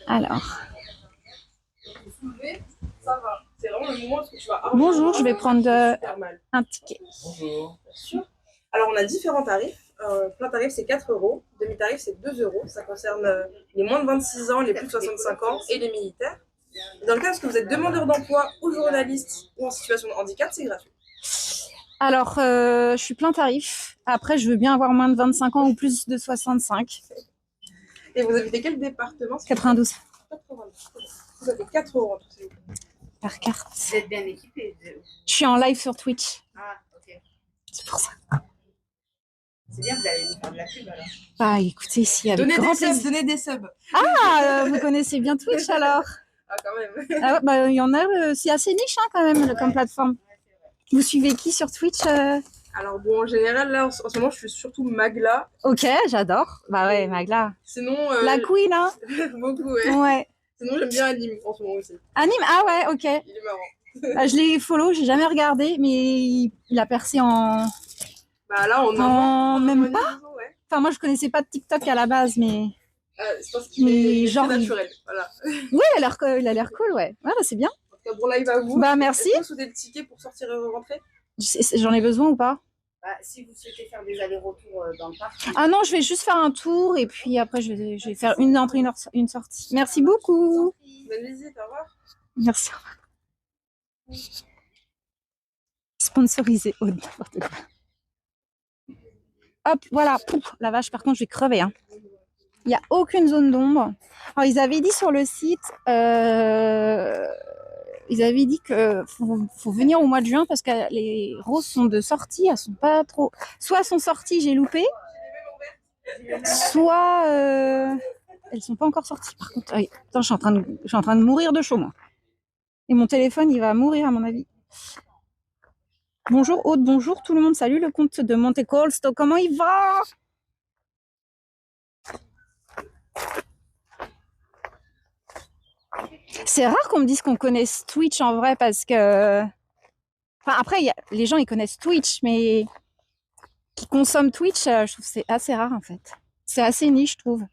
Alors, Ça va. C'est vraiment le moment où tu vas bonjour, je vais prendre super mal. un ticket. Bonjour. Bien sûr. Alors, on a différents tarifs. Plein tarif, c'est 4 euros. Demi-tarif, c'est 2 euros. Ça concerne les moins de 26 ans, les plus de 65 ans et les militaires. Dans le cas où vous êtes demandeur d'emploi ou journaliste ou en situation de handicap, c'est gratuit. Alors, je suis plein tarif. Après, je veux bien avoir moins de 25 ans ou plus de 65. Et vous habitez quel département? 92. 92. Vous avez 4 euros en tout, s'il vous plaît. Par carte. Vous êtes bien équipé. Je suis en live sur Twitch. Ah, ok. C'est pour ça. C'est bien, vous allez nous faire de la pub alors. Bah, écoutez, si, avec Donnez grand des subs, plaisir. donnez des subs. Ah, vous connaissez bien Twitch alors? Ah, quand même. Ah ouais, bah, il y en a, c'est assez niche hein, quand même comme plateforme. Vous suivez qui sur Twitch Alors, bon, en général, là, en ce moment, je suis surtout Magla. Ok, j'adore. Bah ouais, Magla. Sinon. La queen, hein. Beaucoup, ouais. Ouais. Sinon, j'aime bien Anime en ce moment aussi. Anime, ah ouais, ok. Il est marrant. Bah, je l'ai follow, j'ai jamais regardé, mais il a percé en. Bah là, on En même pas. Ouais. Enfin, moi, je connaissais pas de TikTok à la base, mais. C'est parce qu'il est genre, très naturel. Voilà. Ouais, il a l'air cool, ouais. Ouais, bah, c'est bien. En tout cas, bon live à vous. Bah, merci. Est-ce que vous souhaitez le ticket pour sortir et rentrer? J'en ai besoin ou pas? Bah, si vous souhaitez faire des allers-retours dans le parc. Ah non, je vais juste faire un tour et puis après, je vais faire une entrée, une sortie. Merci beaucoup. Bonne visite, au revoir. Merci. Sponsorisé. Oh, n'importe quoi. Hop, voilà. Pouf, la vache, par contre, je vais crever. Hein. Il n'y a aucune zone d'ombre. Alors, ils avaient dit sur le site, ils avaient dit que faut venir au mois de juin parce que les roses sont de sortie, elles sont pas trop. Soit elles sont sorties, j'ai loupé, soit elles sont pas encore sorties. Par contre, attends, je suis en train de mourir de chaud moi. Et mon téléphone, il va mourir à mon avis. Bonjour Aude, bonjour tout le monde, salut le comte de Monte Colsto, comment il va? C'est rare qu'on me dise qu'on connaisse Twitch en vrai parce que... Enfin, après, les gens, ils connaissent Twitch, mais qui consomment Twitch, je trouve que c'est assez rare en fait. C'est assez niche, je trouve.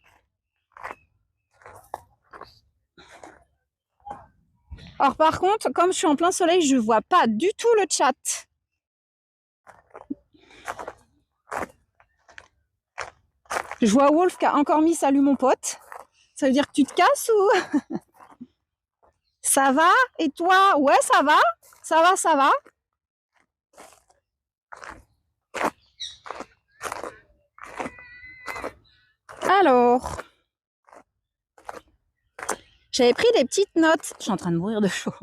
Alors par contre, comme je suis en plein soleil, je vois pas du tout le chat. Je vois Wolf qui a encore mis salut mon pote. Ça veut dire que tu te casses ou... Ça va? Et toi? Ouais, ça va? Ça va, ça va? Alors, j'avais pris des petites notes. Je suis en train de mourir de chaud.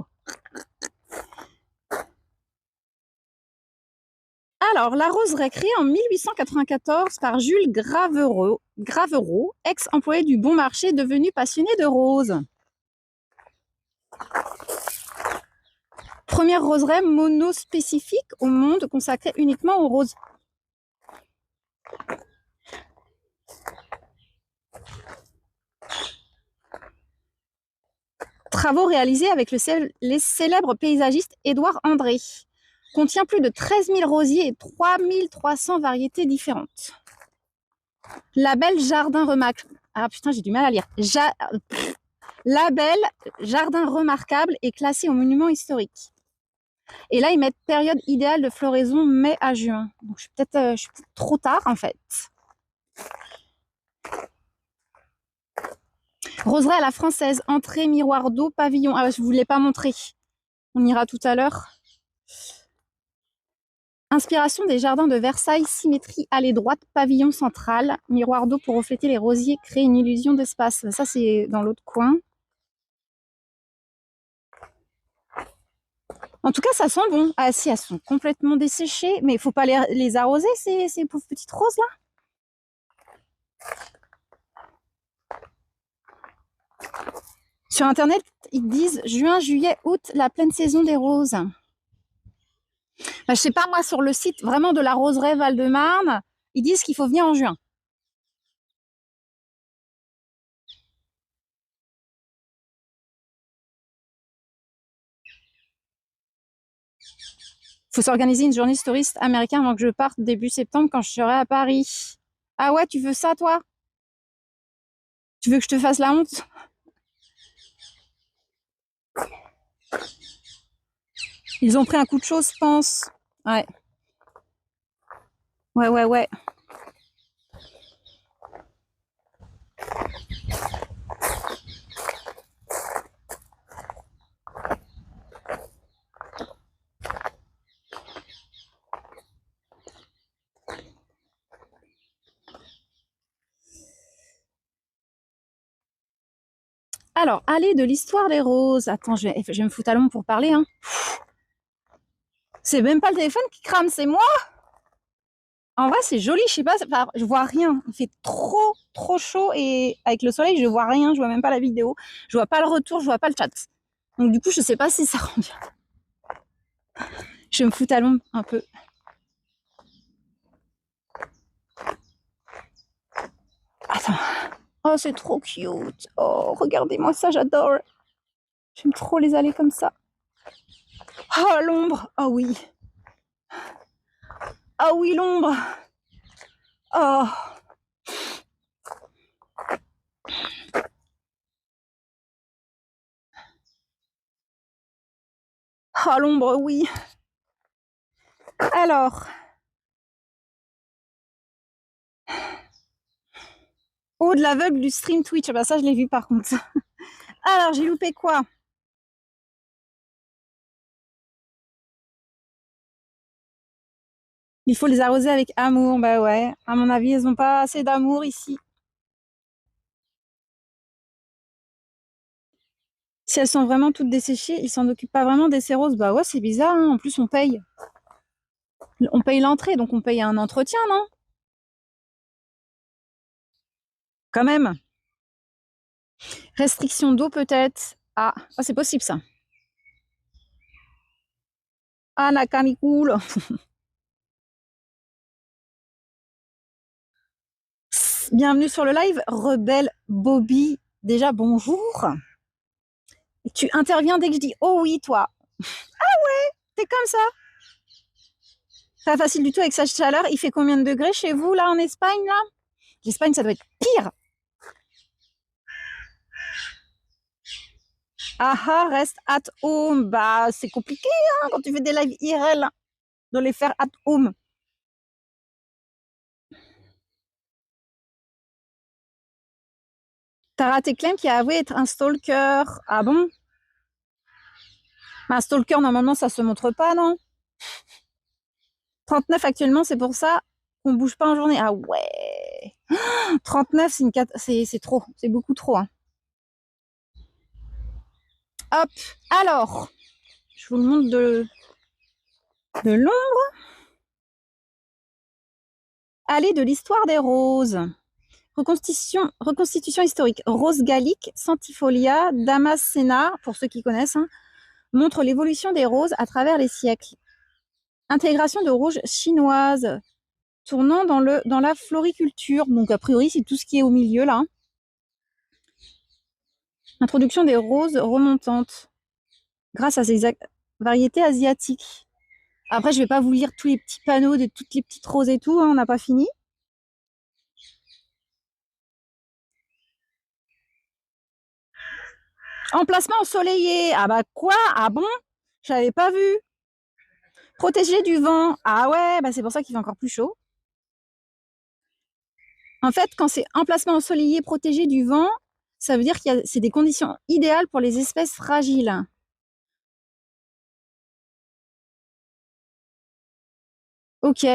Alors, la roseraie créée en 1894 par Jules Gravereau, ex-employé du Bon Marché devenu passionné de roses. Première roseraie monospécifique au monde consacrée uniquement aux roses. Travaux réalisés avec les célèbres paysagistes Édouard André. Contient plus de 13 000 rosiers et 3 300 variétés différentes. Label Jardin Remarquable. Ah putain, j'ai du mal à lire. Label Jardin Remarquable est classé au monument historique. Et là, ils mettent période idéale de floraison mai à juin. Donc, je suis peut-être trop tard, en fait. Roseraie à la française, entrée, miroir d'eau, pavillon. Ah, je ne vous l'ai pas montré. On ira tout à l'heure. Inspiration des jardins de Versailles, symétrie allée droite, pavillon central, miroir d'eau pour refléter les rosiers, créer une illusion d'espace. Ça, c'est dans l'autre coin. En tout cas, ça sent bon. Ah si, elles sont complètement desséchées, mais il ne faut pas les arroser, ces pauvres petites roses-là. Sur Internet, ils disent juin, juillet, août, la pleine saison des roses. Je sais pas, moi, sur le site vraiment de la roseraie Val-de-Marne, ils disent qu'il faut venir en juin. Il faut s'organiser une journée touriste américain avant que je parte début septembre quand je serai à Paris. Ah ouais, tu veux ça, toi? Tu veux que je te fasse la honte? Ils ont pris un coup de chaud, je pense. Ouais. Ouais. Alors, allez de l'histoire des roses. Attends, je vais me foutre à l'ombre pour parler. Hein. C'est même pas le téléphone qui crame, c'est moi. En vrai, c'est joli, je sais pas, je vois rien. Il fait trop chaud et avec le soleil, je vois rien, je vois même pas la vidéo, je vois pas le retour, je vois pas le chat. Donc du coup, je sais pas si ça rend bien. Je vais me foutre à l'ombre un peu. Attends. Oh, c'est trop cute. Oh, regardez-moi ça, j'adore. J'aime trop les allées comme ça. Oh, l'ombre. Oh oui. Ah oui, l'ombre. Oh. Ah, l'ombre, oui. Alors. Oh, de l'aveugle du stream Twitch. Ah bah ça, je l'ai vu par contre. Alors, j'ai loupé quoi? Il faut les arroser avec amour. Bah ouais. À mon avis, elles n'ont pas assez d'amour ici. Si elles sont vraiment toutes desséchées, ils s'en occupent pas vraiment des ces roses. Bah ouais, c'est bizarre. Hein. En plus, on paye. On paye l'entrée, donc on paye un entretien, non? Quand même. Restriction d'eau peut-être. Ah, c'est possible ça. Ah, Nakami cool. Bienvenue sur le live, Rebelle Bobby. Déjà, bonjour. Tu interviens dès que je dis oh oui, toi. Ah ouais, t'es comme ça. Pas facile du tout avec sa chaleur. Il fait combien de degrés chez vous, là, en Espagne, là? L'Espagne, ça doit être pire. Ah, reste at home. Bah, c'est compliqué, hein, quand tu fais des lives IRL, de les faire at home. Tara Teclem qui a avoué être un stalker. Ah bon? Un stalker, normalement, ça se montre pas, non? 39 actuellement, c'est pour ça qu'on bouge pas en journée. Ah ouais. 39, c'est trop. C'est beaucoup trop. Hein. Hop. Alors, je vous le montre de l'ombre. Allez de l'histoire des roses. Reconstitution historique. Rose gallique, centifolia, damascena, pour ceux qui connaissent, hein, montre l'évolution des roses à travers les siècles. Intégration de rouge chinoise, tournant dans la floriculture. Donc, a priori, c'est tout ce qui est au milieu, là. Introduction des roses remontantes, grâce à ces variétés asiatiques. Après, je vais pas vous lire tous les petits panneaux de toutes les petites roses et tout, hein, on n'a pas fini. Emplacement ensoleillé. Ah bah quoi? Ah bon? Je l'avais pas vu. Protégé du vent. Ah ouais, bah c'est pour ça qu'il fait encore plus chaud. En fait, quand c'est emplacement ensoleillé protégé du vent, ça veut dire que c'est des conditions idéales pour les espèces fragiles. Ok.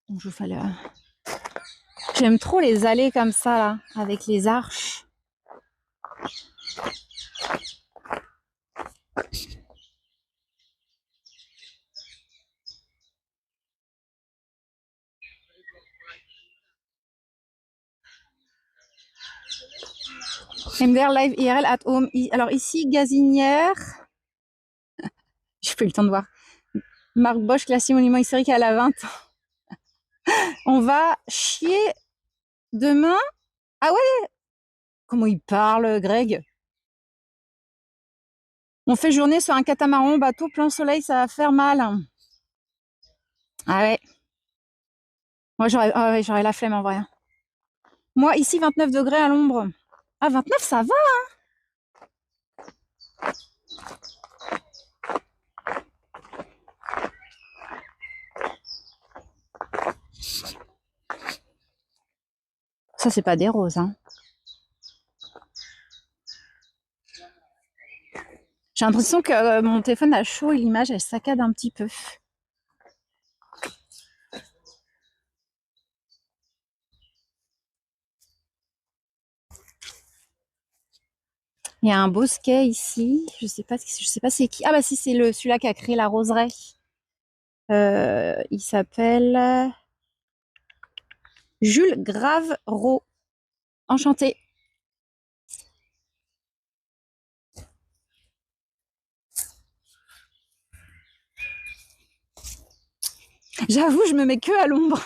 Donc, je fais J'aime trop les allées comme ça, là, avec les arches. MDR Live IRL at home. Alors ici, gazinière. J'ai pas eu le temps de voir. Marc Bosch, classé monument historique à la 20 ans. On va chier demain. Ah ouais? Comment il parle, Greg? On fait journée sur un catamaran, bateau, plein soleil, ça va faire mal. Ah ouais. Moi, j'aurais la flemme en vrai. Moi, ici, 29 degrés à l'ombre. Ah, 29, ça va. Ça, c'est pas des roses, hein. J'ai l'impression que mon téléphone a chaud et l'image, elle saccade un petit peu. Il y a un bosquet ici. Je sais pas c'est qui. Ah bah si, c'est celui-là qui a créé la roseraie. Il s'appelle Jules Gravereau. Enchanté. J'avoue, je me mets que à l'ombre.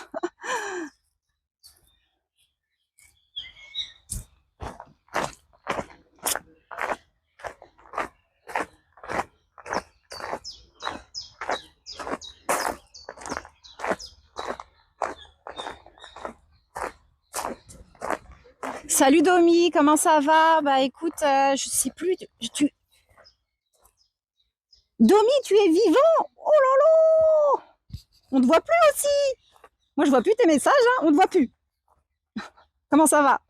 Salut Domi, comment ça va? Bah écoute, je sais plus. Domi, tu es vivant? Oh là là! On te voit plus aussi! Moi, je vois plus tes messages, hein, on te voit plus. Comment ça va?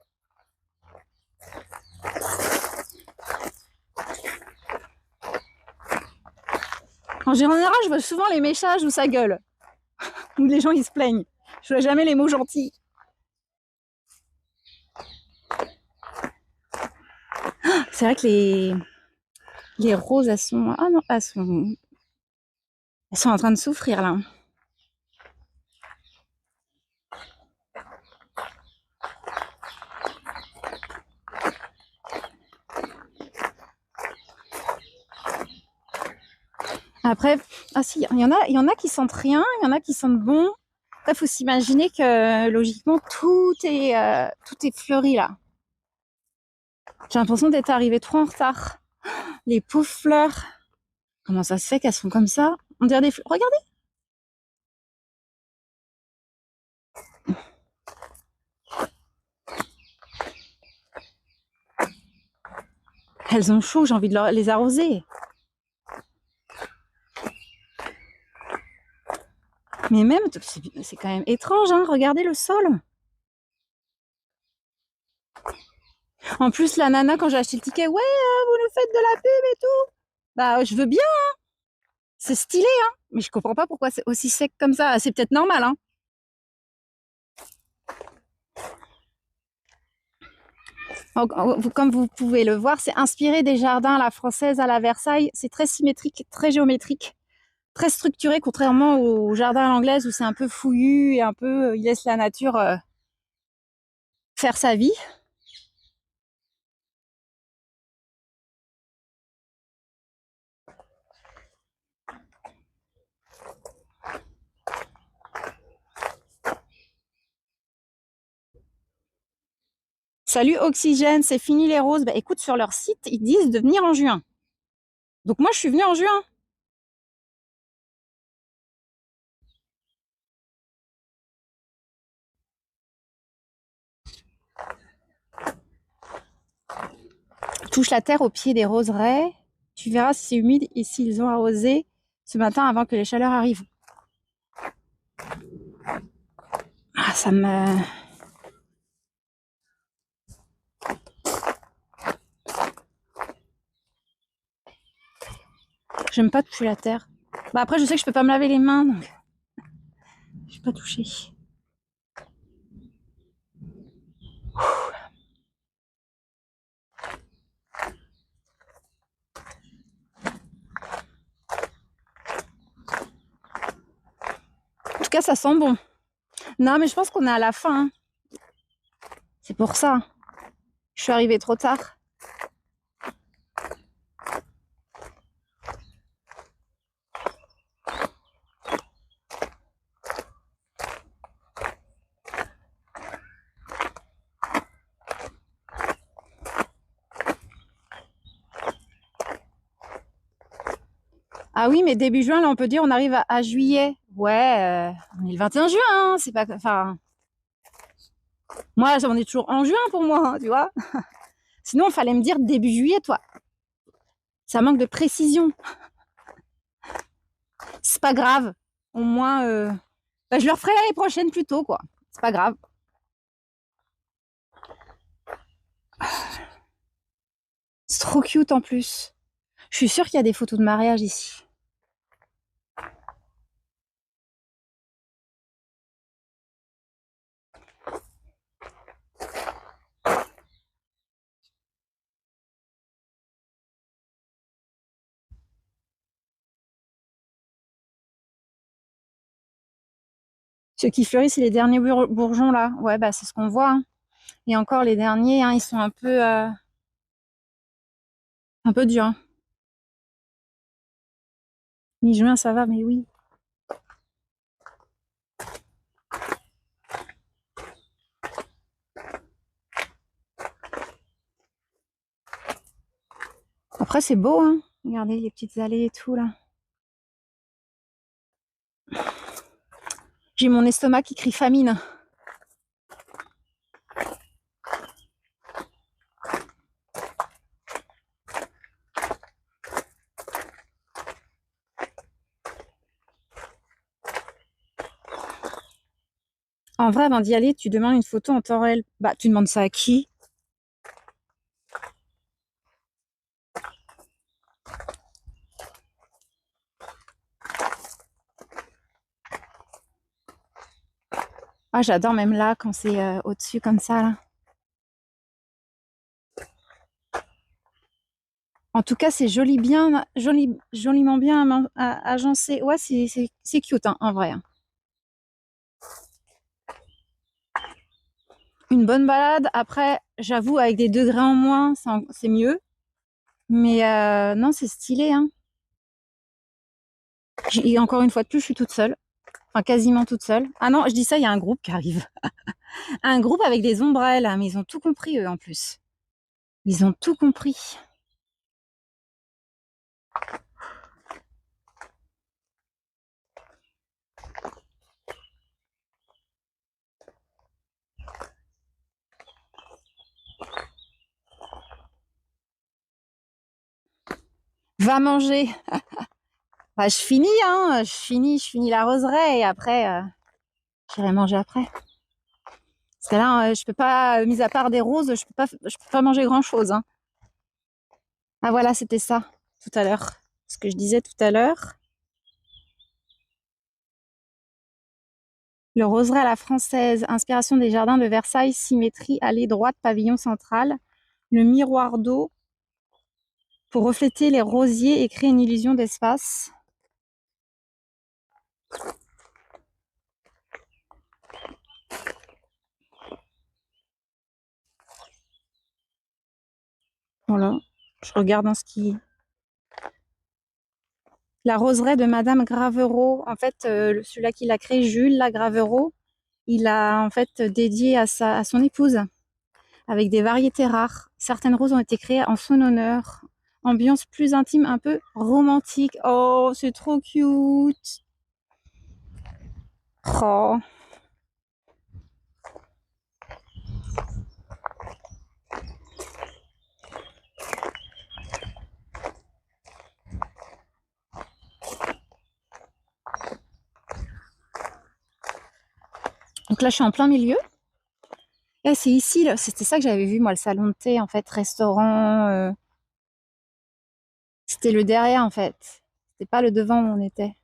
En général, je vois souvent les messages où ça gueule, où les gens ils se plaignent. Je vois jamais les mots gentils. C'est vrai que les roses, elles sont... Ah non, elles sont en train de souffrir là. Après, ah si, il y en a qui sentent rien, il y en a qui sentent bon. Il faut s'imaginer que logiquement tout est fleuri là. J'ai l'impression d'être arrivée trop en retard. Les pauvres fleurs. Comment ça se fait qu'elles sont comme ça? On dirait des fleurs. Regardez. Elles ont chaud, j'ai envie de les arroser. Mais même, c'est quand même étrange, hein. Regardez le sol. En plus, la nana, quand j'ai acheté le ticket, ouais, vous nous faites de la pub et tout. Bah, je veux bien, hein. C'est stylé, hein. Mais je comprends pas pourquoi c'est aussi sec comme ça. C'est peut-être normal, hein. Comme vous pouvez le voir, c'est inspiré des jardins à la française à la Versailles. C'est très symétrique, très géométrique, très structuré, contrairement au jardin à l'anglaise où c'est un peu fouillu et un peu, il laisse la nature faire sa vie. Salut Oxygène, c'est fini les roses. Bah écoute, sur leur site, ils disent de venir en juin. Donc moi, je suis venue en juin. Touche la terre au pied des roseraies. Tu verras si c'est humide et s'ils ont arrosé ce matin avant que les chaleurs arrivent. Ah, ça me... J'aime pas toucher la terre. Bah après, je sais que je peux pas me laver les mains, donc je vais pas toucher. En tout cas, ça sent bon. Non, mais je pense qu'on est à la fin. Hein. C'est pour ça. Je suis arrivée trop tard. Ah oui, mais début juin, là, on peut dire on arrive à juillet. Ouais, on est le 21 juin, hein, c'est pas... Enfin... Moi, on est toujours en juin pour moi, hein, tu vois. Sinon, il fallait me dire début juillet, toi. Ça manque de précision. C'est pas grave. Au moins, je le referai l'année prochaine plus tôt, quoi. C'est pas grave. C'est trop cute en plus. Je suis sûre qu'il y a des photos de mariage ici. Ceux qui fleurissent, c'est les derniers bourgeons là. Ouais, bah c'est ce qu'on voit. Hein. Et encore les derniers, hein, ils sont un peu durs. Hein. Mi-juin, ça va, mais oui. Après, c'est beau, hein. Regardez les petites allées et tout là. J'ai mon estomac qui crie famine. En vrai, avant d'y aller, tu demandes une photo en temps réel. Bah, tu demandes ça à qui? Ah, j'adore même là, quand c'est au-dessus comme ça, là. En tout cas, c'est joliment bien agencé. Ouais, c'est cute, hein, en vrai. Hein. Une bonne balade. Après, j'avoue, avec des degrés en moins, c'est mieux. Mais non, c'est stylé. Hein. Et encore une fois de plus, je suis toute seule. Enfin, quasiment toute seule. Ah non, je dis ça, il y a un groupe qui arrive. Un groupe avec des ombrelles. Mais ils ont tout compris, eux, en plus. Ils ont tout compris. Va manger. Bah, je finis, hein. Je finis la roseraie et après, j'irai manger après. Parce que là, je peux pas, mis à part des roses, je peux pas manger grand-chose. Hein. Ah voilà, c'était ça, tout à l'heure. Ce que je disais tout à l'heure. Le roseraie à la française, inspiration des jardins de Versailles, symétrie, allée droite, pavillon central. Le miroir d'eau pour refléter les rosiers et créer une illusion d'espace. Voilà, je regarde en ce qui... La roseraie de Madame Gravereau, en fait, celui-là qui l'a créé, Jules la Gravereau, il a en fait dédié à son épouse, avec des variétés rares. Certaines roses ont été créées en son honneur. Ambiance plus intime, un peu romantique. Oh, c'est trop cute. Oh. Donc là, je suis en plein milieu. Et c'est ici, c'était ça que j'avais vu, moi, le salon de thé, en fait, restaurant. C'était le derrière, en fait. C'était pas le devant où on était.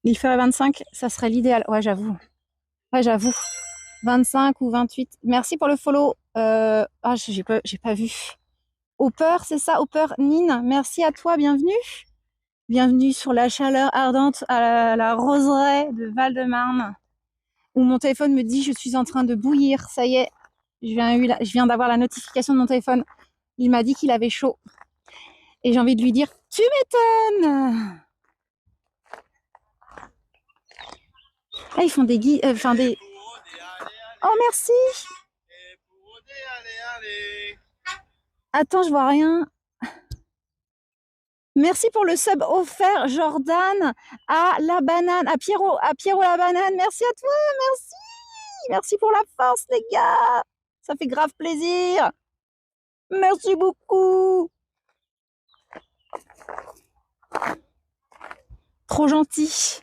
Il ferait 25, ça serait l'idéal. Ouais, j'avoue. Ouais, j'avoue. 25 ou 28. Merci pour le follow. Ah, j'ai pas vu. Hopper, c'est ça, Hopper Nine. Merci à toi, bienvenue. Bienvenue sur la chaleur ardente à la roseraie de Val-de-Marne, où mon téléphone me dit je suis en train de bouillir. Ça y est, je viens d'avoir la notification de mon téléphone. Il m'a dit qu'il avait chaud. Et j'ai envie de lui dire tu m'étonnes. Ah, ils font des des. Oh merci. Attends, je vois rien. Merci pour le sub offert, Jordan, à la banane, à Pierrot la banane. Merci à toi, merci. Merci pour la force, les gars. Ça fait grave plaisir. Merci beaucoup. Trop gentil.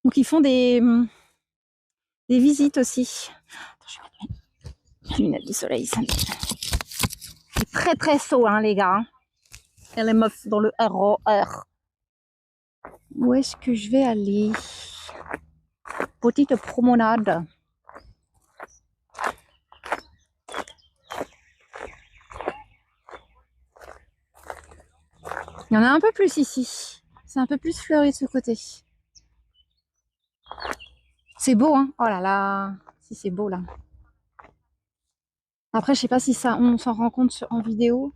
Donc, ils font des visites aussi. Attends, je vais mettre mes lunettes de soleil. C'est très, très chaud, hein, les gars. Et les meufs dans le ROR. Où est-ce que je vais aller? Petite promenade. Il y en a un peu plus ici. C'est un peu plus fleuri de ce côté. C'est beau, hein? Oh là là, si c'est beau là. Après, je sais pas si ça, on s'en rend compte en vidéo.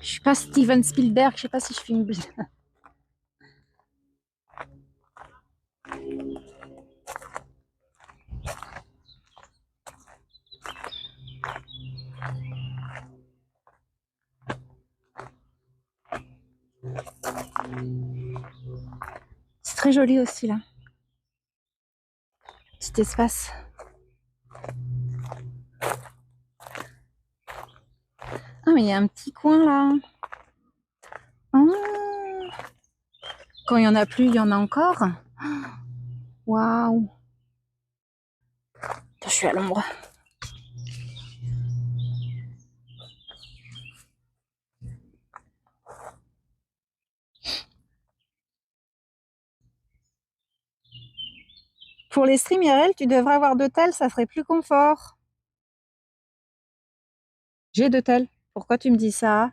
Je suis pas Steven Spielberg, je sais pas si je filme bien. C'est très joli aussi là. Petit espace. Ah mais il y a un petit coin là. Ah. Quand il y en a plus, il y en a encore. Waouh. Je suis à l'ombre. Pour les streams IRL, tu devrais avoir de tels, ça serait plus confort. J'ai de tels. Pourquoi tu me dis ça?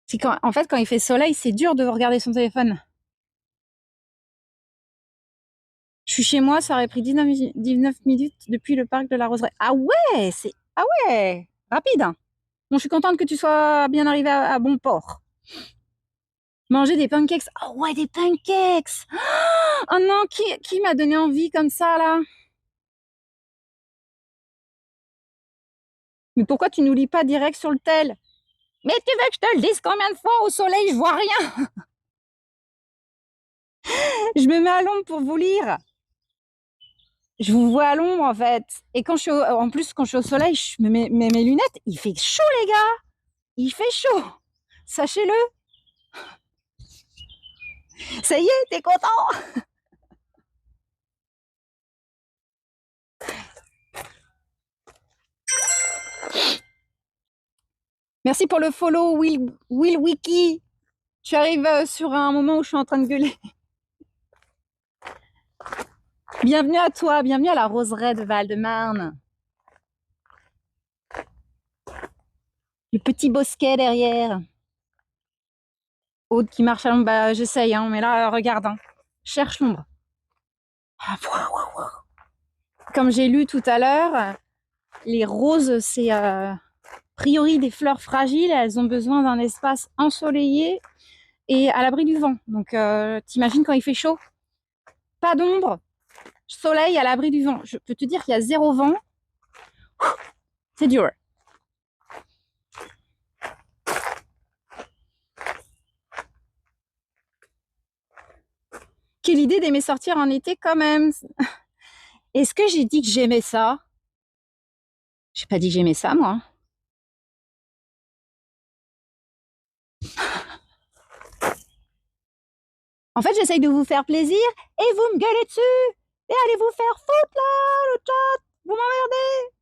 C'est quand, en fait, quand il fait soleil, c'est dur de regarder son téléphone. Je suis chez moi, ça aurait pris 19 minutes depuis le parc de la Roseraie. Ah ouais, ah ouais, rapide, hein. Bon, je suis contente que tu sois bien arrivé à bon port. Manger des pancakes. Oh ouais, des pancakes. Oh non, qui m'a donné envie comme ça, là? Mais pourquoi tu nous lis pas direct sur le tel? Mais tu veux que je te le dise combien de fois au soleil, je vois rien. Je me mets à l'ombre pour vous lire. Je vous vois à l'ombre, en fait. Et quand je suis en plus, quand je suis au soleil, je me mets mes lunettes. Il fait chaud, les gars. Il fait chaud. Sachez-le. Ça y est, t'es content? Merci pour le follow, Will Wiki. Tu arrives sur un moment où je suis en train de gueuler. Bienvenue à toi, bienvenue à la Roseraie de Val-de-Marne. Le petit bosquet derrière. Aude qui marche à l'ombre, bah, j'essaye, hein, mais là, regarde, hein. Cherche l'ombre. Comme j'ai lu tout à l'heure, les roses, c'est a priori des fleurs fragiles, elles ont besoin d'un espace ensoleillé et à l'abri du vent. Donc, t'imagines quand il fait chaud? Pas d'ombre, soleil à l'abri du vent. Je peux te dire qu'il y a 0 vent. C'est dur. Quelle idée d'aimer sortir en été quand même. Est-ce que j'ai dit que j'aimais ça? J'ai pas dit que j'aimais ça, moi. En fait, j'essaye de vous faire plaisir et vous me gueulez dessus. Et allez vous faire foutre là, le chat. Vous m'emmerdez.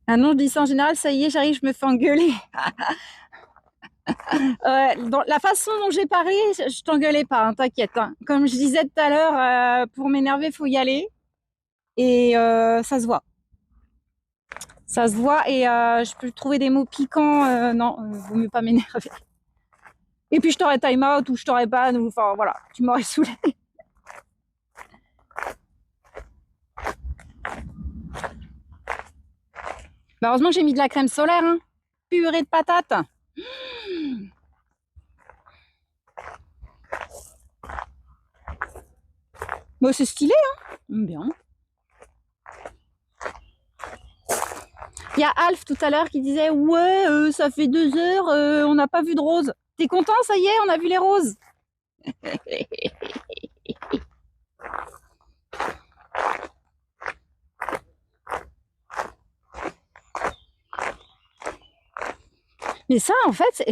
Ah non, je dis ça en général, ça y est, j'arrive, je me fais engueuler. Dans la façon dont j'ai parlé, je t'engueulais pas, hein, t'inquiète. Hein. Comme je disais tout à l'heure, pour m'énerver, il faut y aller. Et ça se voit. Ça se voit et je peux trouver des mots piquants. Non, vaut mieux pas m'énerver. Et puis je t'aurais time out ou je t'aurais ban ou enfin voilà, tu m'aurais saoulé. Bah, heureusement que j'ai mis de la crème solaire, hein. Purée de patates. Bon, c'est stylé, hein. Bien. Il y a Alf tout à l'heure qui disait ouais, ça fait 2 heures, on n'a pas vu de roses. T'es content, ça y est, on a vu les roses. Mais ça, en fait,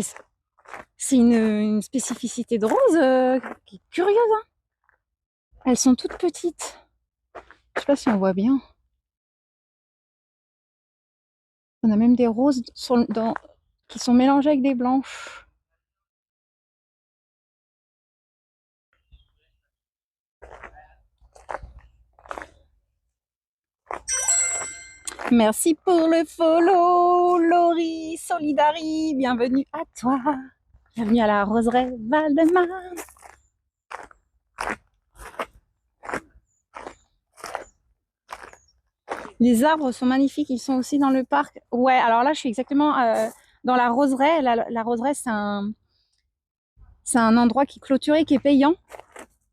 c'est une spécificité de rose qui est curieuse. Hein. Elles sont toutes petites. Je sais pas si on voit bien. On a même des roses qui sont mélangées avec des blanches. Merci pour le follow, Laurie Solidari. Bienvenue à toi. Bienvenue à la roseraie Val-de-Marne. Les arbres sont magnifiques, ils sont aussi dans le parc. Ouais, alors là, je suis exactement dans la roseraie. La roseraie, c'est un endroit qui est clôturé, qui est payant.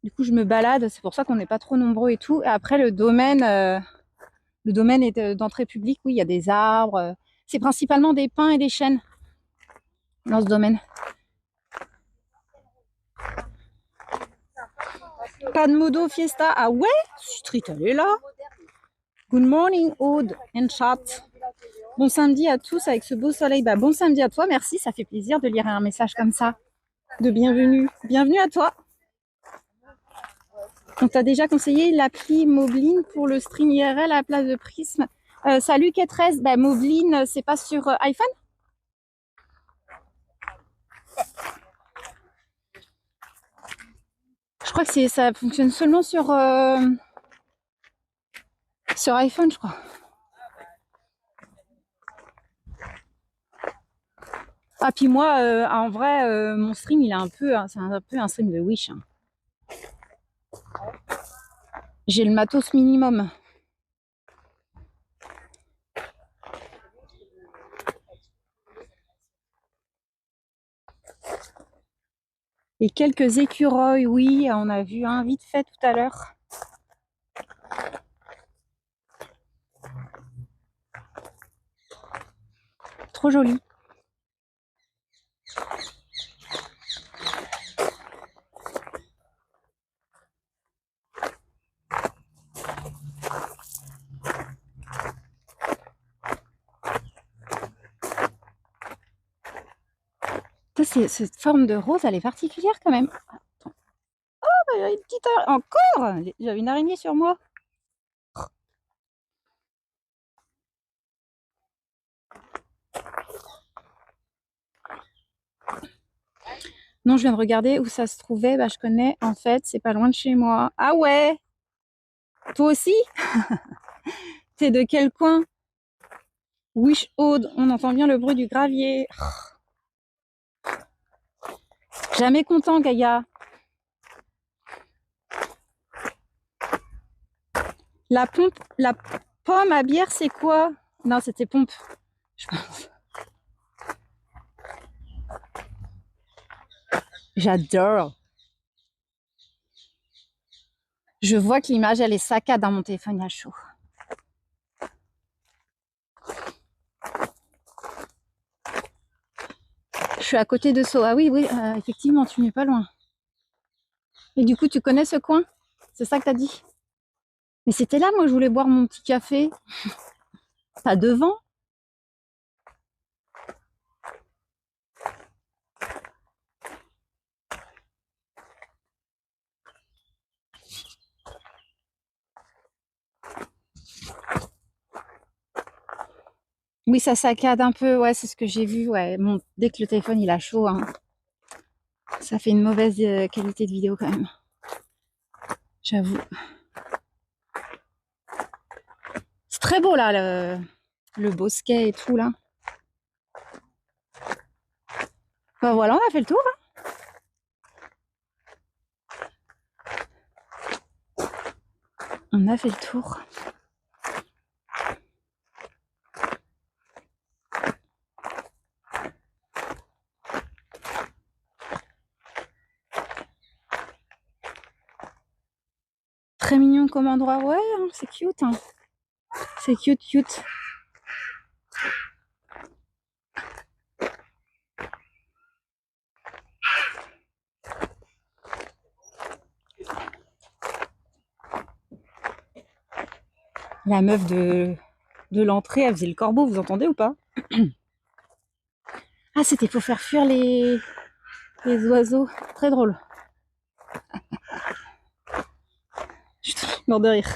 Du coup, je me balade, c'est pour ça qu'on n'est pas trop nombreux et tout. Et après, le domaine est d'entrée publique. Oui, il y a des arbres. C'est principalement des pins et des chênes dans ce domaine. Pas de modo fiesta. Ah ouais, Street, elle est là. Good morning, Aude and chat. Bon samedi à tous avec ce beau soleil. Bah, bon samedi à toi, merci. Ça fait plaisir de lire un message comme ça. De bienvenue. Bienvenue à toi. On t'a déjà conseillé l'appli Moblin pour le stream IRL à la place de Prism. Salut K13. Bah, Moblin, c'est pas sur iPhone? Je crois que ça fonctionne seulement sur iPhone, je crois. Ah, puis moi, en vrai, mon stream, c'est un peu un stream de Wish. Hein. J'ai le matos minimum. Et quelques écureuils, oui, on a vu un vite fait tout à l'heure. Trop joli. Cette forme de rose, elle est particulière quand même. Attends. Oh, bah, il y a une petite encore. J'avais une araignée sur moi. Non, je viens de regarder où ça se trouvait. Bah, je connais. En fait, c'est pas loin de chez moi. Ah ouais. Toi aussi? T'es de quel coin? Wish Aude. On entend bien le bruit du gravier. Jamais content, Gaïa. La pomme à bière, c'est quoi? Non, c'était pompe, je pense. J'adore. Je vois que l'image, elle est saccade dans mon téléphone, il y a chaud. Je suis à côté de Sceaux. Ah oui, effectivement, tu n'es pas loin. Et du coup, tu connais ce coin? C'est ça que t'as dit? Mais c'était là, moi, je voulais boire mon petit café. Pas devant? Oui, ça saccade un peu, ouais, c'est ce que j'ai vu, ouais. Bon, dès que le téléphone, il a chaud, hein, ça fait une mauvaise qualité de vidéo quand même. J'avoue. C'est très beau, là, Le bosquet et tout, là. Bah voilà, on a fait le tour. Hein. On a fait le tour. Très mignon comme endroit. Ouais, hein, c'est cute. Hein. C'est cute, cute. La meuf de l'entrée, elle faisait le corbeau, vous entendez ou pas? Ah, c'était pour faire fuir les oiseaux. Très drôle. Je suis mort de rire.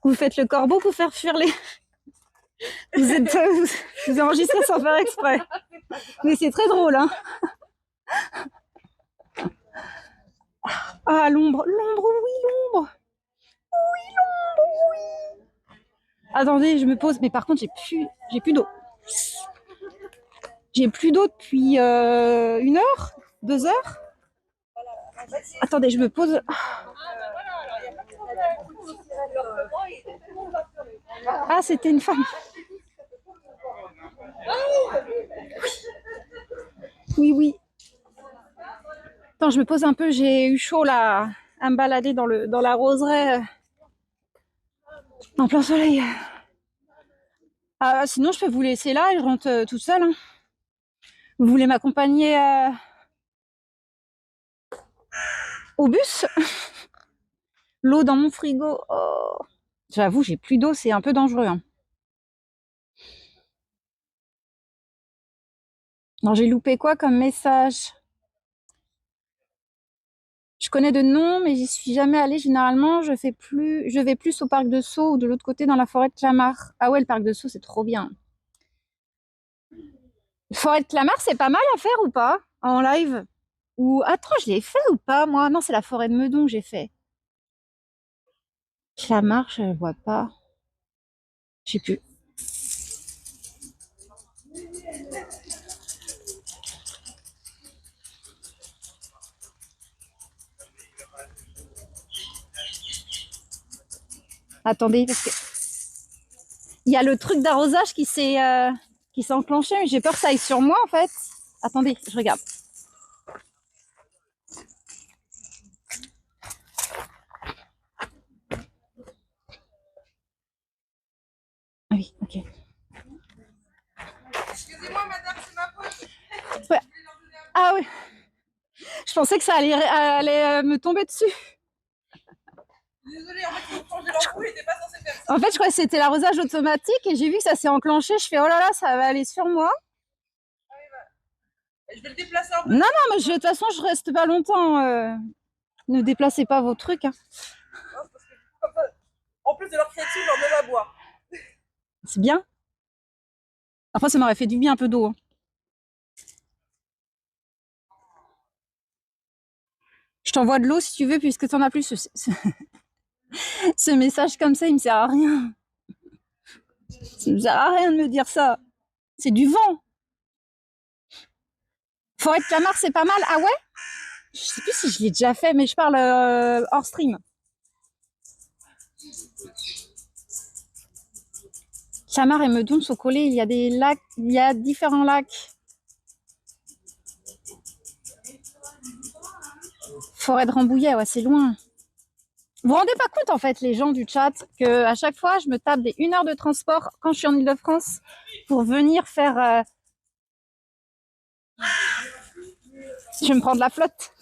Vous faites le corbeau pour faire fuir les... Vous enregistrez sans faire exprès. Mais c'est très drôle, hein. Ah, l'ombre, l'ombre, oui, l'ombre. Oui, l'ombre, oui. Attendez, je me pose. Mais par contre, j'ai plus d'eau. J'ai plus d'eau depuis 1 heure, 2 heures. Attendez, je me pose. Ah, c'était une femme. Oui, oui. Attends, je me pose un peu. J'ai eu chaud là, à me balader dans la roseraie, en plein soleil. Ah, sinon, je peux vous laisser là et je rentre toute seule. Hein. Vous voulez m'accompagner au bus? L'eau dans mon frigo. Oh. J'avoue, j'ai plus d'eau, c'est un peu dangereux. Hein. Non, j'ai loupé quoi comme message? Je connais de nom, mais j'y suis jamais allée. Généralement, je vais plus au parc de Sceaux ou de l'autre côté dans la forêt de Clamart. Ah ouais, le parc de Sceaux, c'est trop bien. Forêt de Clamart, c'est pas mal à faire ou pas? En live? Ou attends, je l'ai fait ou pas moi? Non, c'est la forêt de Meudon que j'ai fait. Clamart, je ne vois pas. Je sais plus. Attendez, parce que il y a le truc d'arrosage qui s'est enclenché, mais j'ai peur que ça aille sur moi en fait. Attendez, je regarde. Ah oui, ok. Excusez-moi, madame, c'est ma poche. Ouais. Ah oui. Je pensais que ça allait me tomber dessus. Désolée, en fait, ils ont changé l'ampoule, il n'était pas censé faire ça. En fait, je croyais que c'était l'arrosage automatique et j'ai vu que ça s'est enclenché. Je fais oh là là, ça va aller sur moi. Je vais le déplacer un peu. Non, non, mais de toute façon, je reste pas longtemps. Ne déplacez pas vos trucs. Hein. Non, parce que, comme ça, en plus de leur crier dessus, je leur donne à boire. C'est bien. Après, ça m'aurait fait du bien un peu d'eau. Hein. Je t'envoie de l'eau si tu veux, puisque tu en as plus. Ce message comme ça, il me sert à rien. Ça me sert à rien de me dire ça. C'est du vent. Forêt de Clamart, c'est pas mal. Ah ouais? Je sais plus si je l'ai déjà fait, mais je parle hors stream. Clamart et Meudon sont collés. Il y a des lacs, il y a différents lacs. Forêt de Rambouillet, ouais, c'est loin. Vous vous rendez pas compte, en fait, les gens du chat, que à chaque fois, je me tape des 1 heure de transport quand je suis en Ile-de-France pour venir faire... Je vais me prendre la flotte.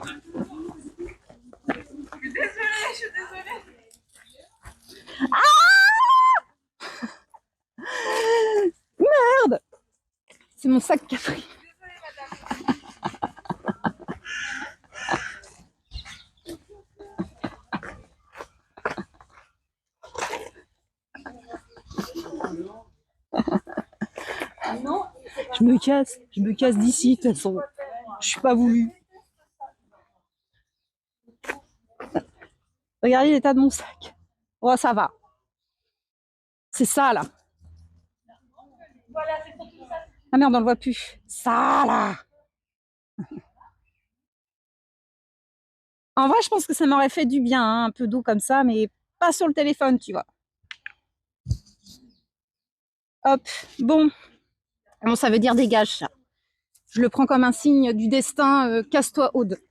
Je suis désolée. Ah merde! C'est mon sac qui a pris. Désolée, madame. Je me casse d'ici, de toute façon. Je suis pas voulu. Regardez l'état de mon sac. Oh, ça va. C'est ça, là. Ah merde, on le voit plus. Ça, là. En vrai, je pense que ça m'aurait fait du bien, hein, un peu d'eau comme ça, mais pas sur le téléphone, tu vois. Hop, bon. Bon, ça veut dire dégage, ça. Je le prends comme un signe du destin. Casse-toi, Aude.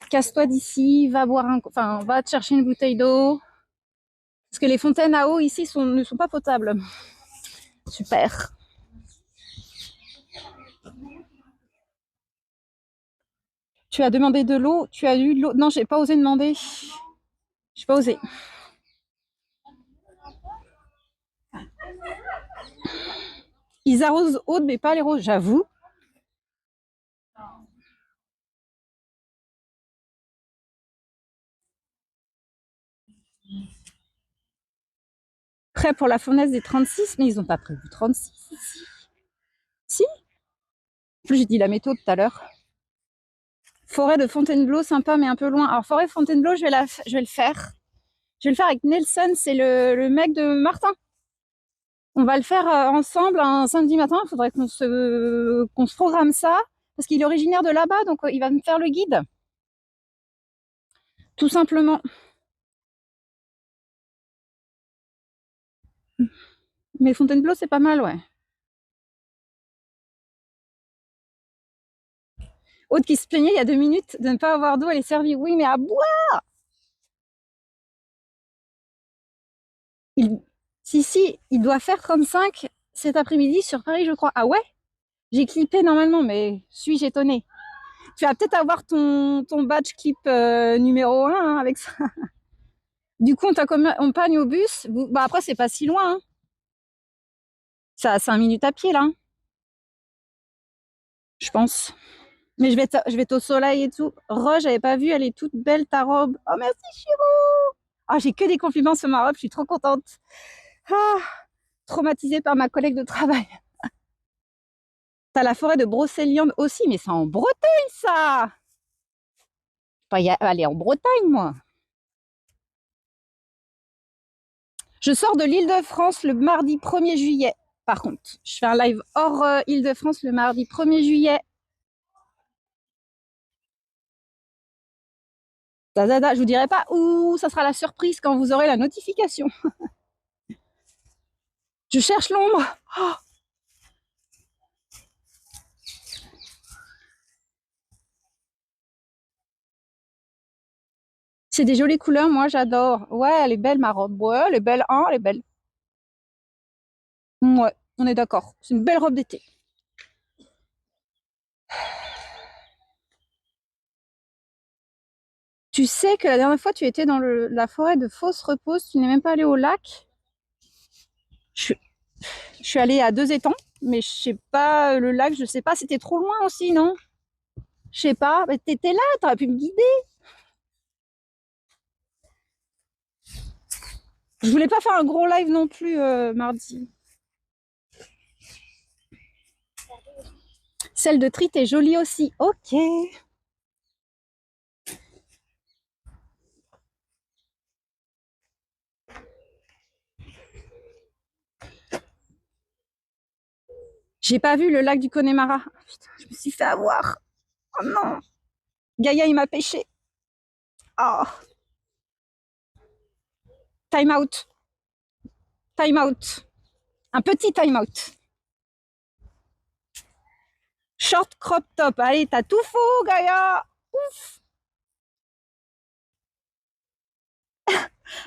Casse-toi d'ici, va boire enfin, va te chercher une bouteille d'eau. Parce que les fontaines à eau ici ne sont pas potables. Super. Tu as demandé de l'eau, tu as eu de l'eau. Non, j'ai pas osé demander. J'ai pas osé. Ils arrosent Aude, mais pas les roses, j'avoue. Prêt pour la fournaise des 36, mais ils n'ont pas prévu 36 ici. Si. En plus, j'ai dit la méthode tout à l'heure. Forêt de Fontainebleau, sympa, mais un peu loin. Alors, forêt Fontainebleau, je vais le faire. Je vais le faire avec Nelson, c'est le mec de Martin. On va le faire ensemble un samedi matin. Il faudrait qu'on se programme ça, parce qu'il est originaire de là-bas, donc il va me faire le guide. Tout simplement. Mais Fontainebleau, c'est pas mal, ouais. Aude qui se plaignait il y a 2 minutes de ne pas avoir d'eau, elle est servie. Oui, mais à boire. Si, il doit faire 35 cet après-midi sur Paris, je crois. Ah ouais? J'ai clippé normalement, mais suis-je étonnée? Tu vas peut-être avoir ton badge clip numéro 1 hein, avec ça. Du coup, on t'accompagne au bus. Bah après, c'est pas si loin. Hein. C'est à 5 minutes à pied, là. Hein. Je pense. Mais je vais être au soleil et tout. Roche, j'avais pas vu, elle est toute belle, ta robe. Oh, merci, Chiro. Ah, j'ai que des compliments sur ma robe, je suis trop contente. Ah, traumatisée par ma collègue de travail. T'as la forêt de Brocéliande aussi, mais c'est en Bretagne, ça. Pas aller en Bretagne, moi. Je sors de l'Île-de-France le mardi 1er juillet. Par contre, je fais un live hors Île-de-France le mardi 1er juillet. Je vous dirai pas où, ça sera la surprise quand vous aurez la notification. Je cherche l'ombre. Oh. C'est des jolies couleurs, moi j'adore. Ouais, elle est belle ma robe. Ouais, elle est belle, hein, elle est belle. Ouais, on est d'accord. C'est une belle robe d'été. Tu sais que la dernière fois tu étais dans la forêt de Fausse Repose, tu n'es même pas allé au lac. Je suis allée à 2 étangs, mais je sais pas, le lac, je sais pas, c'était trop loin aussi, non? Je sais pas, mais t'étais là, t'aurais pu me guider. Je voulais pas faire un gros live non plus mardi. Celle de Trit est jolie aussi. Ok. J'ai pas vu le lac du Connemara. Putain, je me suis fait avoir. Oh non. Gaïa, il m'a pêché. Oh. Time out. Time out. Un petit time out. Short crop top. Allez, t'as tout faux, Gaïa. Ouf.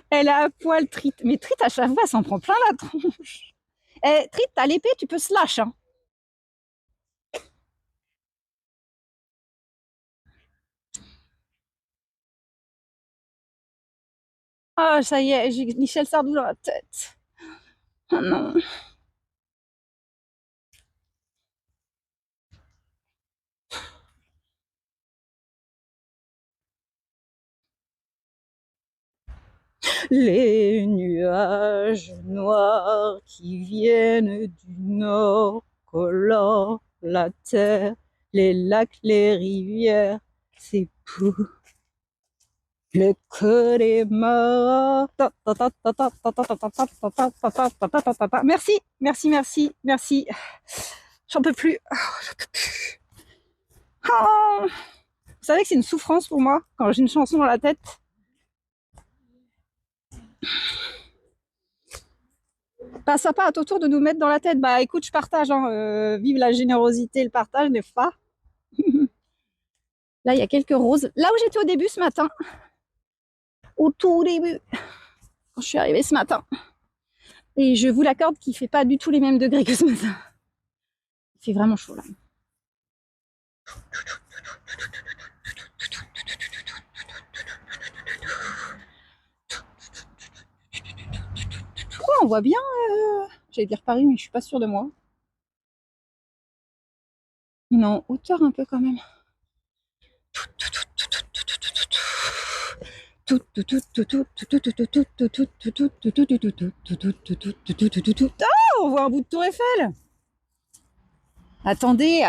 Elle a à poil Trit. Mais Trit, à chaque fois, elle s'en prend plein la tronche. Eh, Trit, t'as l'épée, tu peux slash. Hein. Ah, ça y est, j'ai Michel Sardou dans la tête. Oh non. Les nuages noirs qui viennent du nord colorent la terre, les lacs, les rivières, c'est pour Le code est mort. Merci, merci, merci, merci. J'en peux plus. J'en peux plus. Oh, vous savez que c'est une souffrance pour moi quand j'ai une chanson dans la tête. Bah, ça pas à ton tour de nous mettre dans la tête. Bah écoute, je partage. Hein. Vive la générosité, le partage, n'est-ce pas? Là, il y a quelques roses. Là où j'étais au début ce matin. Au tout début. Quand je suis arrivée ce matin. Et je vous l'accorde qu'il fait pas du tout les mêmes degrés que ce matin. Il fait vraiment chaud là. Oh, on voit bien. J'allais dire Paris, mais je suis pas sûre de moi. Non, hauteur un peu quand même. Oh, on voit un bout de Tour Eiffel. Attendez.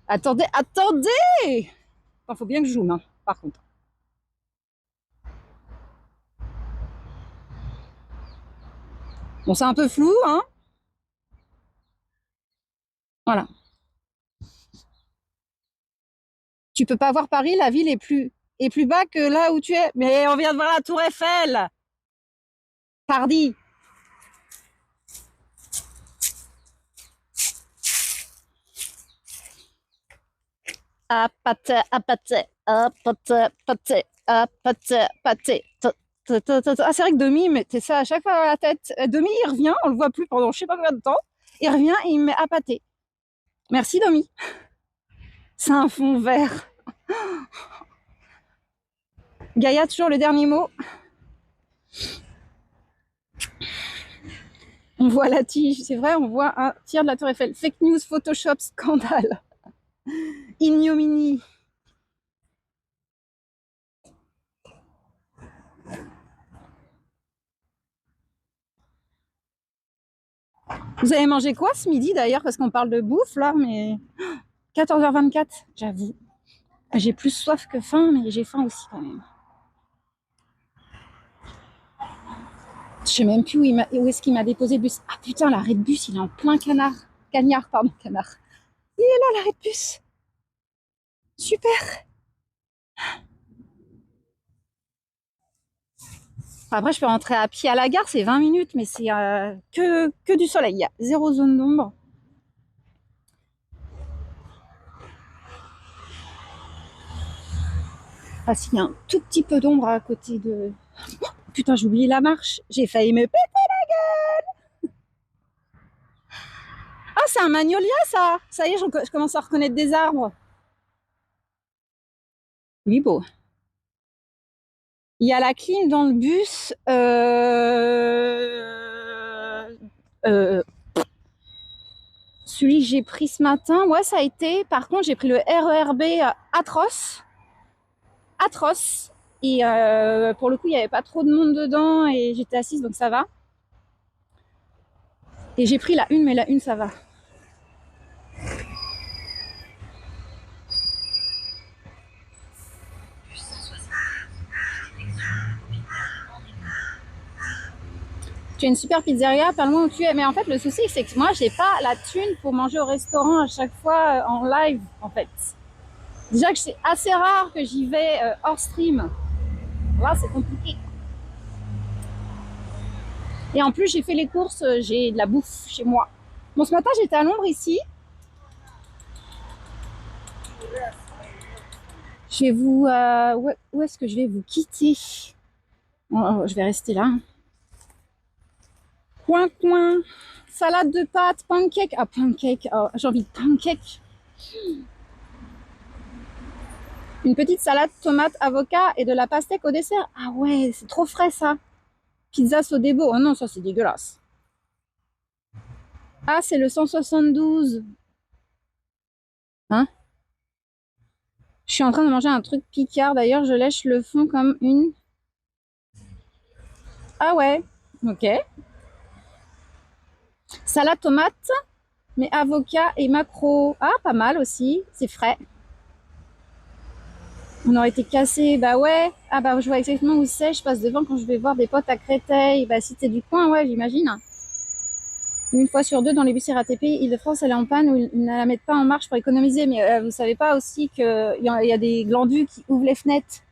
Attendez, attendez. Enfin, faut bien que je zoome, hein, par contre. Bon, c'est un peu flou, hein. Voilà. Tu peux pas voir Paris, la ville est plus bas que là où tu es. Mais on vient de voir la Tour Eiffel. Pardi. Ah, pâté, ah, pâté, ah, pâté, pâté, ah, pâté, pâté. Ah, c'est vrai que Domi, mais t'es ça à chaque fois dans la tête. Domi, il revient, on le voit plus pendant je sais pas combien de temps. Il revient et il me met à pâté. Merci, Domi. C'est un fond vert. Gaïa, toujours le dernier mot. On voit la tige, c'est vrai, on voit un tiers de la Tour Eiffel. Fake news, Photoshop, scandale. Ignominie. Vous avez mangé quoi ce midi d'ailleurs? Parce qu'on parle de bouffe là, mais 14h24, j'avoue. J'ai plus soif que faim, mais j'ai faim aussi quand même. Je sais même plus où est-ce qu'il m'a déposé le bus. Ah putain, l'arrêt de bus, il est en plein canard. Cagnard, pardon, canard. Il est là, l'arrêt de bus. Super. Après, je peux rentrer à pied à la gare, c'est 20 minutes, mais c'est que du soleil. Il y a zéro zone d'ombre. Ah, s'il y a un tout petit peu d'ombre à côté de... Oh, putain, j'ai oublié la marche. J'ai failli me péter la gueule. Ah, c'est un magnolia, ça. Ça y est, je commence à reconnaître des arbres. Oui, beau. Il y a la clim dans le bus. Celui que j'ai pris ce matin, ouais, ça a été. Par contre, j'ai pris le RERB atroce. Atroce. Et pour le coup, il n'y avait pas trop de monde dedans et j'étais assise, donc ça va. Et j'ai pris la une, mais la une, ça va. Tu as une super pizzeria, parle-moi où tu es. Mais en fait, le souci, c'est que moi, j'ai pas la thune pour manger au restaurant à chaque fois en live, en fait. Déjà que c'est assez rare que j'y vais hors stream. Là, c'est compliqué. Et en plus, j'ai fait les courses, j'ai de la bouffe chez moi. Bon, ce matin, j'étais à l'ombre ici. Je vais vous... où est-ce que je vais vous quitter? Bon, je vais rester là. Coin, coin. Salade de pâtes, pancake. Ah, pancake. Oh, j'ai envie de pancake. Une petite salade, tomate, avocat et de la pastèque au dessert. Ah ouais, c'est trop frais ça. Pizza Sodebo. Oh non, ça c'est dégueulasse. Ah, c'est le 172. Hein? Je suis en train de manger un truc Picard. D'ailleurs, je lèche le fond comme une... Ah ouais, ok. Salade tomate, mais avocat et maquereau. Ah, pas mal aussi. C'est frais. On aurait été cassé, bah ouais. Ah bah je vois exactement où c'est, je passe devant quand je vais voir des potes à Créteil. Bah si t'es du coin, ouais, j'imagine. Une fois sur deux, dans les bus RATP, Île-de-France, elle est en panne ou ils ne la mettent pas en marche pour économiser. Mais vous savez pas aussi qu'il y a des glandus qui ouvrent les fenêtres.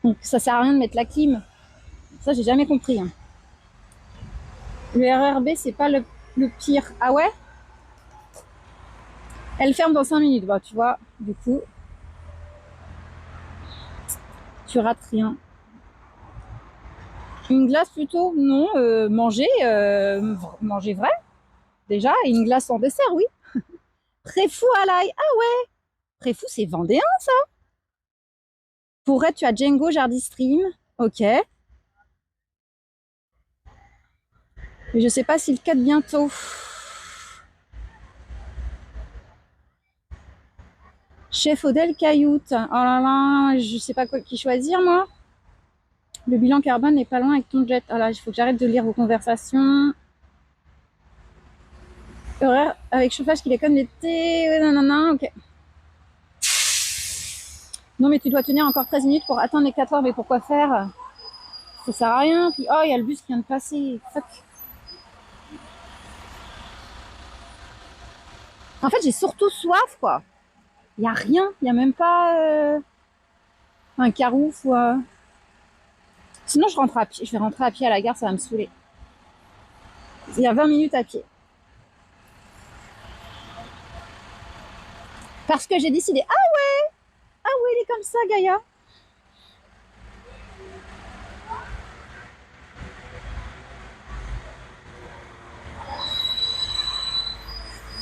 Donc ça sert à rien de mettre la clim. Ça, j'ai jamais compris. Hein. Le RERB, c'est pas le pire. Ah ouais? Elle ferme dans 5 minutes. Bah tu vois, du coup, tu rates rien. Une glace plutôt? Non, manger vrai, déjà. Et une glace en dessert, oui. Préfou à l'ail. Ah ouais, Préfou, c'est vendéen, ça. Pour être, tu as Django Jardistream. Ok. Mais je sais pas s'il cut bientôt. Chef Odel Cailloute. Oh là là, je sais pas quoi qui choisir, moi. Le bilan carbone n'est pas loin avec ton jet. Ah là, il faut que j'arrête de lire vos conversations. Horaire avec chauffage qui déconne l'été. Nanana, ok. Non, mais tu dois tenir encore 13 minutes pour atteindre les 4 heures. Mais pourquoi faire? Ça sert à rien. Puis, oh, il y a le bus qui vient de passer. Fuck. En fait, j'ai surtout soif, quoi. Il n'y a rien. Il n'y a même pas un carouf ou... Sinon, je rentre à pied. Je vais rentrer à pied à la gare, ça va me saouler. Il y a 20 minutes à pied. Parce que j'ai décidé. Ah ouais, il est comme ça, Gaïa.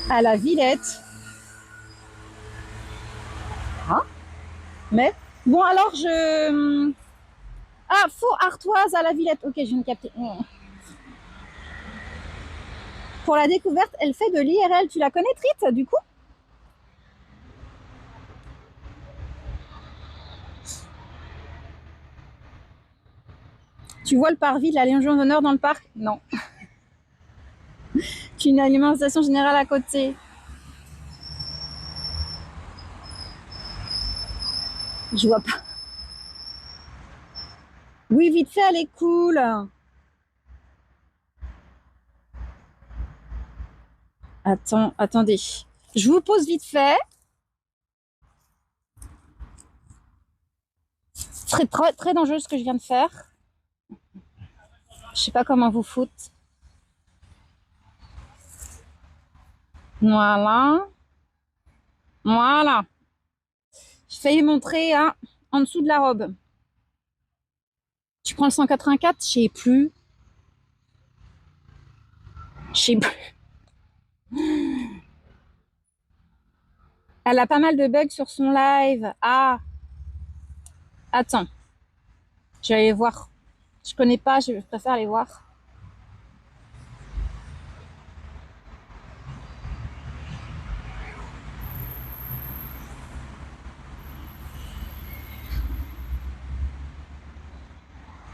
À la Villette. Ah, mais bon, alors je... Ah, Four Artoise à la Villette. Ok, je viens de capter. Pour la découverte, elle fait de l'IRL. Tu la connais, Trit, du coup? Tu vois le parvis de la Légion d'honneur dans le parc? Non. Tu as une alimentation générale à côté. Je vois pas. Oui, vite fait, elle est cool. Attendez. Je vous pose vite fait. Très dangereux ce que je viens de faire. Je sais pas comment vous foutre. Voilà. Voilà. J'ai failli montrer hein, en dessous de la robe. Tu prends le 184, je sais plus. Je sais plus. Elle a pas mal de bugs sur son live. Ah, attends. Je vais aller voir. Je connais pas, je préfère aller voir.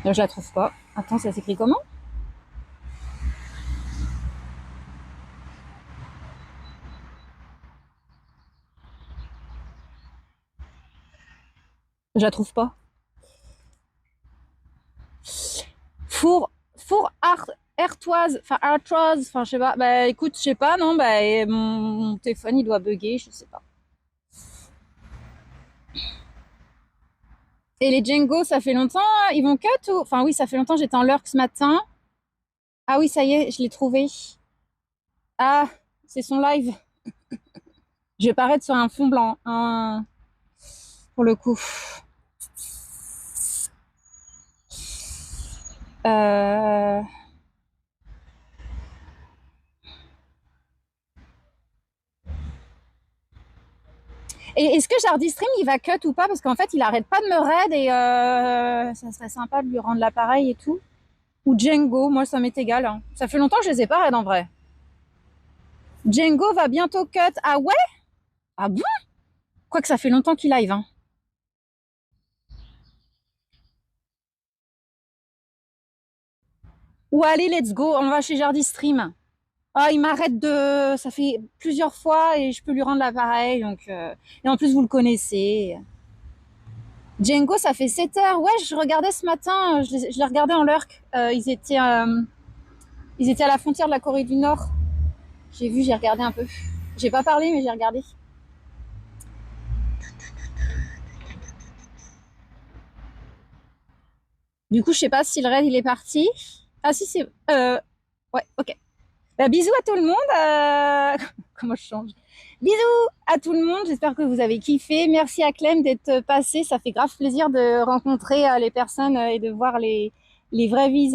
Je la trouve pas. Attends, ça s'écrit comment? Je la trouve pas. Four artoise, enfin je sais pas. Bah écoute, je sais pas, non, bah mon téléphone il doit bugger, je sais pas. Et les Django, ça fait longtemps, ils vont cut ou... Enfin oui, ça fait longtemps, j'étais en lurk ce matin. Ah oui, ça y est, je l'ai trouvé. Ah, c'est son live. Je vais paraître sur un fond blanc, hein, pour le coup. Euh... Et est-ce que Jardistream, il va cut ou pas? Parce qu'en fait, il arrête pas de me raid et ça serait sympa de lui rendre l'appareil et tout. Ou Django, moi ça m'est égal. Hein. Ça fait longtemps que je les ai pas raid en vrai. Django va bientôt cut. Ah ouais? Ah bon? Quoique ça fait longtemps qu'il live. Hein. Ou allez, let's go, on va chez Jardistream. Ah, il m'arrête de... Ça fait plusieurs fois et je peux lui rendre l'appareil. Donc, et en plus, vous le connaissez. Django, ça fait 7 heures. Ouais, je regardais ce matin, je les regardais en lurk. Ils étaient à la frontière de la Corée du Nord. J'ai regardé un peu. J'ai pas parlé, mais j'ai regardé. Du coup, je sais pas si le raid il est parti. Ah si, c'est... ouais, ok. Bisous à tout le monde. Comment je change? Bisous à tout le monde. J'espère que vous avez kiffé. Merci à Clem d'être passé. Ça fait grave plaisir de rencontrer les personnes et de voir les vrais visages.